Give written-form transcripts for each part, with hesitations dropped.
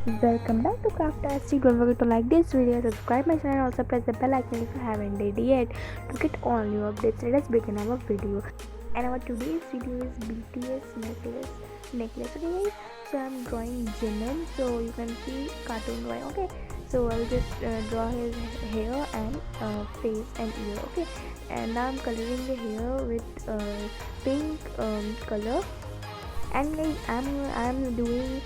Welcome back to QandA. Don't forget to like this video, subscribe my channel, also press the bell icon if you haven't did yet to get all new updates. Let us begin our video. And our today's video is BTS necklace. Okay, guys. So I'm drawing Jimin. So you can see cartoon drawing. Okay. So I'll just draw his hair and face and ear. Okay. And now I'm coloring the hair with pink color. And guys, I'm doing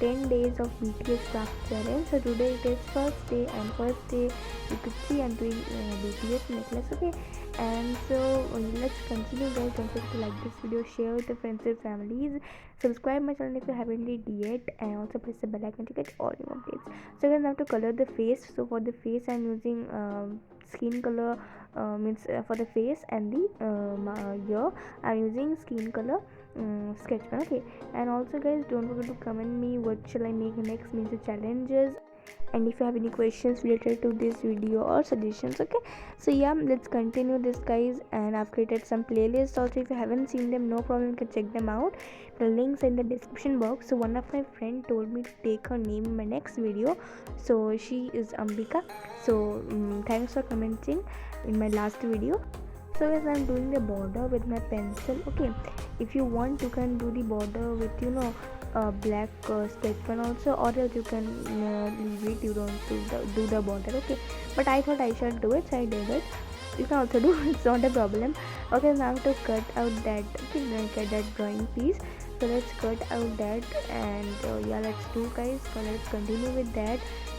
10 days of BTS craft challenge. So today it is first day, and first day you could see I'm doing BTS necklace. Okay, and so let's continue, guys. Don't forget to like this video, share with your friends and families, subscribe my channel if you haven't did yet, and also press the bell icon to get all new updates. So guys, now to color the face. So for the face I'm using skin color, means for the face, and the ear I'm using skin color sketch pen. Okay, and also guys, don't forget to comment me what shall I make next, means the challenges, and if you have any questions related to this video or suggestions. Okay, so yeah, let's continue this, guys. And I've created some playlists also. If you haven't seen them, no problem, you can check them out. The links in the description box. So one of my friend told me to take her name in my next video, so she is Ambika. So thanks for commenting in my last video. So as I'm doing the border with my pencil. Okay, if you want you can do the border with black sketch pen also, or else you can leave it, you don't do the border. Okay, but I thought I should do it, so I did it. You can also do it's not a problem. Okay, now to cut out that. Okay, cut that drawing piece. So let's cut out that, and yeah, let's do, guys. So let's continue with that.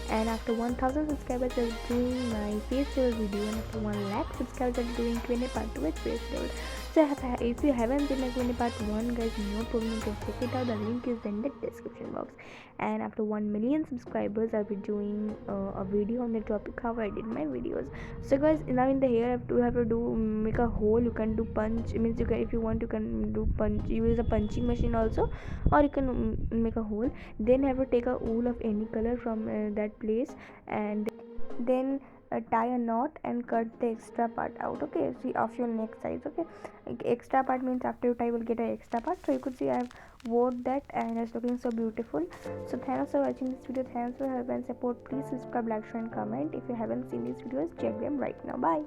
And after 1000 subscribers I'm doing my face level video, and after 1 lakh subscribers I'm doing Q&A part 2 with face level. So if you haven't seen my Q&A part 1, guys, no problem, you can check it out. The link is in the description box. And after 1 million subscribers I'll be doing a video on the topic how I did my videos. So guys, now in the hair you have to do make a hole. You can do punch, it means you can, if you want you can do punch, you use a punching machine also, or you can make a hole. Then you have to take a wool of any color from that place, and then tie a knot and cut the extra part out. Okay, see, of your neck size. Okay, extra part means after you tie you will get an extra part. So you could see I have wore that, and it's looking so beautiful. So thanks for watching this video, thanks for help and support. Please subscribe, like, share and comment. If you haven't seen these videos, check them right now. Bye.